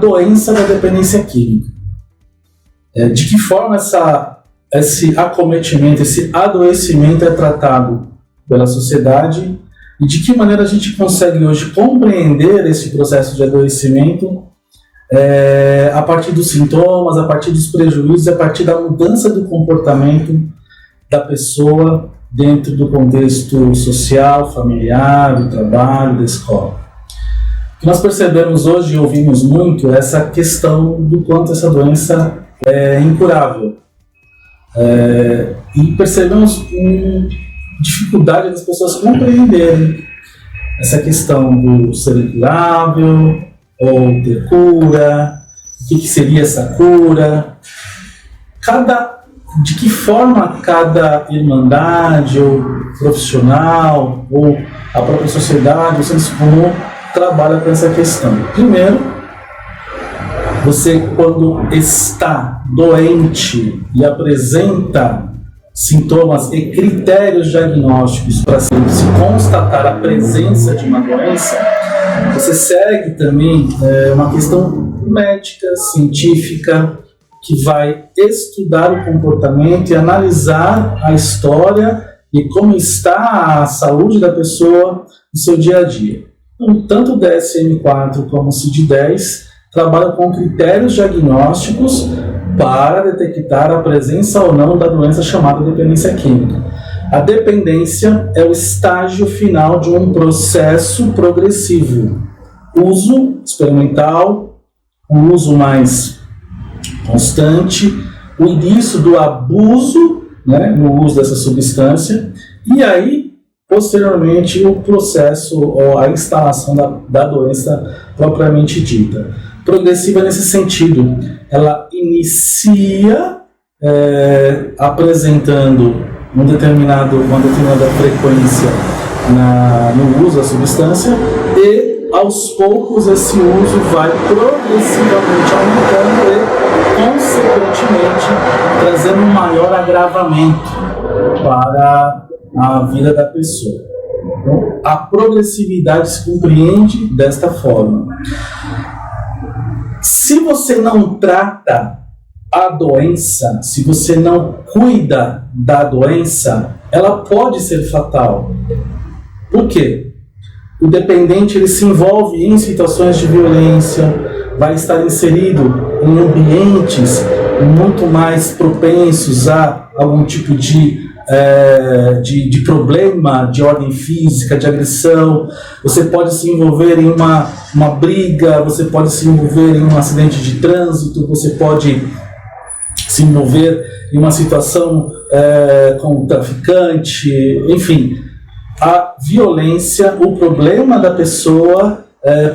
doença da dependência química. De que forma esse acometimento, esse adoecimento é tratado pela sociedade e de que maneira a gente consegue hoje compreender esse processo de adoecimento a partir dos sintomas, a partir dos prejuízos, a partir da mudança do comportamento da pessoa dentro do contexto social, familiar, do trabalho, da escola. O que nós percebemos hoje e ouvimos muito é essa questão do quanto essa doença é incurável. E percebemos dificuldade das pessoas compreenderem essa questão do ser incurável ou ter cura, o que seria essa cura, de que forma cada irmandade ou profissional ou a própria sociedade, o senso comum, trabalha com essa questão. Primeiro, você quando está doente e apresenta sintomas e critérios diagnósticos para se constatar a presença de uma doença, você segue também uma questão médica, científica, que vai estudar o comportamento e analisar a história e como está a saúde da pessoa no seu dia a dia. Então, tanto o DSM-4 como o CID-10 trabalham com critérios diagnósticos para detectar a presença ou não da doença chamada dependência química. A dependência é o estágio final de um processo progressivo. Uso experimental, um uso mais constante, o início do abuso, né, no uso dessa substância, e aí, posteriormente, o processo ou a instalação da doença propriamente dita. Progressiva nesse sentido, ela inicia apresentando uma determinada frequência no uso da substância e aos poucos esse uso vai progressivamente aumentando e consequentemente trazendo um maior agravamento para a vida da pessoa. Então, a progressividade se compreende desta forma. Se você não trata a doença, se você não cuida da doença, ela pode ser fatal. Por quê? O dependente ele se envolve em situações de violência, vai estar inserido em ambientes muito mais propensos a algum tipo de problema de ordem física, de agressão. Você pode se envolver em uma briga, você pode se envolver em um acidente de trânsito, você pode se envolver em uma situação com um traficante, enfim. A violência, o problema da pessoa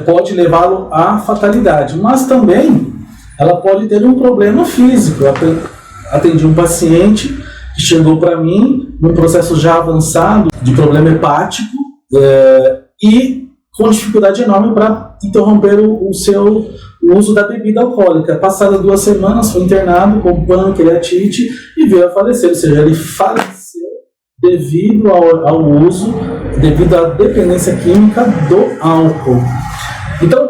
pode levá-lo à fatalidade, mas também ela pode ter um problema físico. Eu atendi um paciente que chegou para mim num processo já avançado de problema hepático e com dificuldade enorme para interromper o uso da bebida alcoólica. Passadas 2 semanas foi internado com pancreatite e veio a falecer, ou seja, ele faleceu devido ao uso, devido à dependência química do álcool. Então,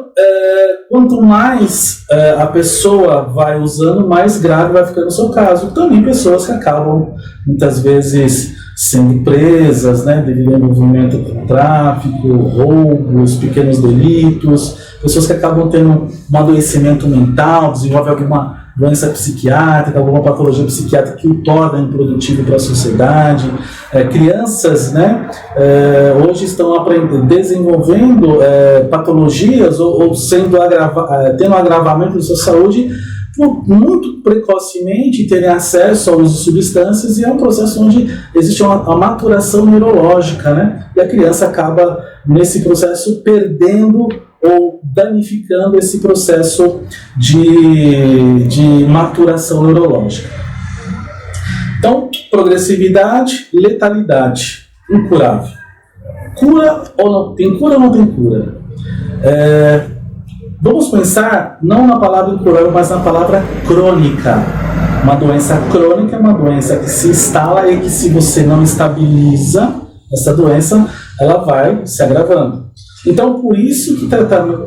quanto mais a pessoa vai usando, mais grave vai ficando o seu caso. Também pessoas que acabam, muitas vezes, sendo presas, né, devido ao envolvimento com tráfico, roubos, pequenos delitos, pessoas que acabam tendo um adoecimento mental, desenvolvem alguma doença psiquiátrica, alguma patologia psiquiátrica que o torna improdutivo para a sociedade. Crianças, né, hoje estão desenvolvendo patologias ou tendo agravamento de sua saúde muito precocemente, terem acesso ao uso de substâncias, e é um processo onde existe uma maturação neurológica, né? E a criança acaba, nesse processo, perdendo ou danificando esse processo de maturação neurológica. Então, progressividade, letalidade, incurável. Cura ou não? Tem cura ou não tem cura? Vamos pensar não na palavra incurável, mas na palavra crônica. Uma doença crônica é uma doença que se instala e que, se você não estabiliza essa doença, ela vai se agravando. Então, por isso que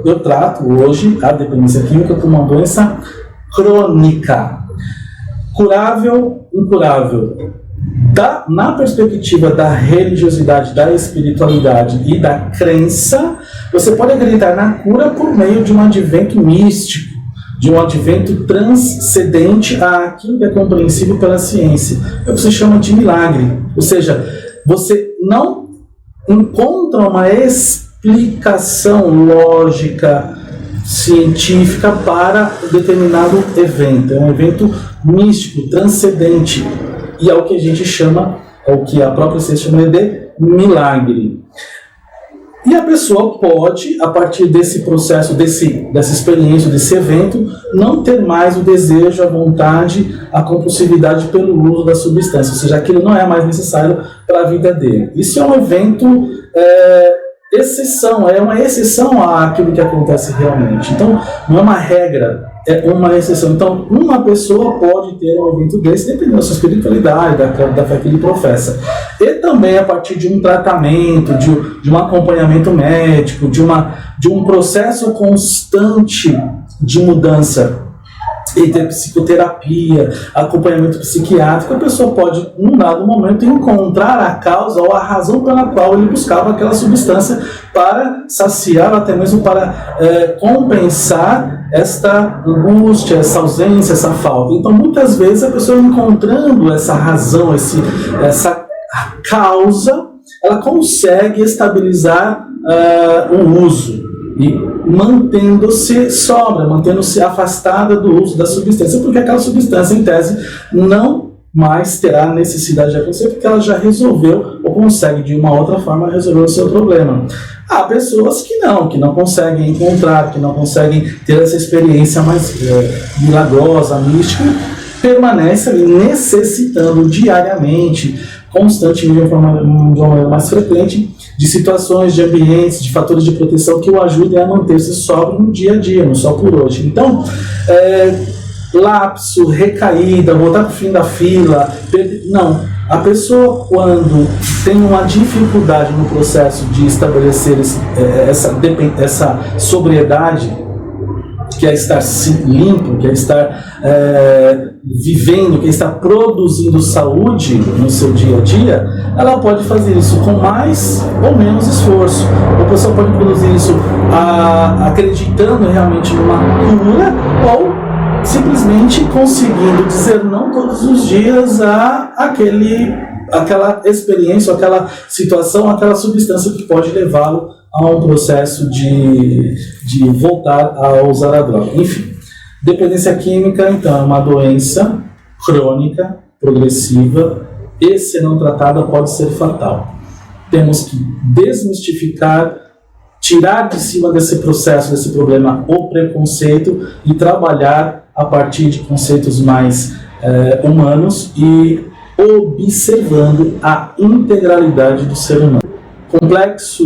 eu trato hoje a dependência química como uma doença crônica. Curável, incurável. Na perspectiva da religiosidade, da espiritualidade e da crença, você pode acreditar na cura por meio de um advento místico, de um advento transcendente àquilo que é compreensível pela ciência. É o que se chama de milagre. Ou seja, você não encontra uma explicação lógica, científica para um determinado evento. É um evento místico, transcendente. E é o que a gente chama, é o que a própria ciência chama de milagre. E a pessoa pode, a partir desse processo, dessa experiência, desse evento, não ter mais o desejo, a vontade, a compulsividade pelo uso da substância. Ou seja, aquilo não é mais necessário para a vida dele. Isso é um evento exceção, é uma exceção àquilo que acontece realmente. Então, não é uma regra, é uma exceção. Então, uma pessoa pode ter um evento desse, dependendo da sua espiritualidade, da fé que ele professa. E também a partir de um tratamento, de um acompanhamento médico, de um processo constante de mudança, e ter psicoterapia, acompanhamento psiquiátrico, a pessoa pode, num dado momento, encontrar a causa ou a razão pela qual ele buscava aquela substância para saciar, até mesmo para compensar esta angústia, essa ausência, essa falta. Então, muitas vezes, a pessoa encontrando essa razão, essa causa, ela consegue estabilizar o uso e mantendo-se sóbria, mantendo-se afastada do uso da substância, porque aquela substância, em tese, não mais terá necessidade de acontecer, porque ela já resolveu, ou consegue de uma outra forma resolver o seu problema. Há pessoas que não conseguem encontrar, que não conseguem ter essa experiência mais milagrosa, mística, permanece ali necessitando diariamente, constantemente, de uma maneira mais frequente, de situações, de ambientes, de fatores de proteção que o ajudem a manter-se sóbrio no dia a dia, não só por hoje. Então, lapso, recaída, voltar para o fim da fila, não. A pessoa, quando tem uma dificuldade no processo de estabelecer essa sobriedade, que é estar limpo, que é estar vivendo, que é estar produzindo saúde no seu dia a dia, ela pode fazer isso com mais ou menos esforço. A pessoa pode produzir isso acreditando realmente numa cura, ou simplesmente conseguindo dizer não todos os dias àquela experiência, aquela situação, aquela substância que pode levá-lo a um processo de voltar a usar a droga. Enfim, dependência química, então, é uma doença crônica, progressiva, e se não tratada pode ser fatal. Temos que desmistificar, tirar de cima desse processo, desse problema, o preconceito e trabalhar a partir de conceitos mais humanos e observando a integralidade do ser humano. Complexo,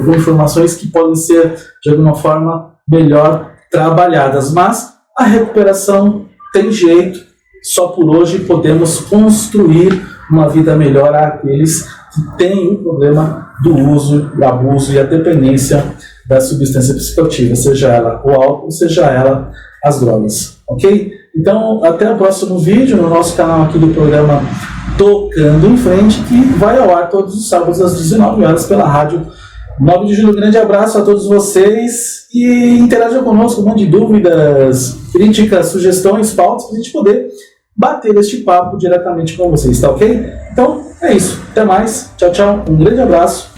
com informações que podem ser, de alguma forma, melhor trabalhadas. Mas a recuperação tem jeito, só por hoje podemos construir uma vida melhor àqueles que têm o problema do uso, o abuso e a dependência da substância psicoativa, seja ela o álcool, seja ela as drogas. Ok? Então, até o próximo vídeo no nosso canal aqui do programa Tocando em Frente, que vai ao ar todos os sábados às 19 horas pela rádio 9 de julho. Grande abraço a todos vocês e interajam conosco, um monte de dúvidas, críticas, sugestões, pautas, para a gente poder bater este papo diretamente com vocês, tá ok? Então, é isso. Até mais. Tchau, tchau. Um grande abraço.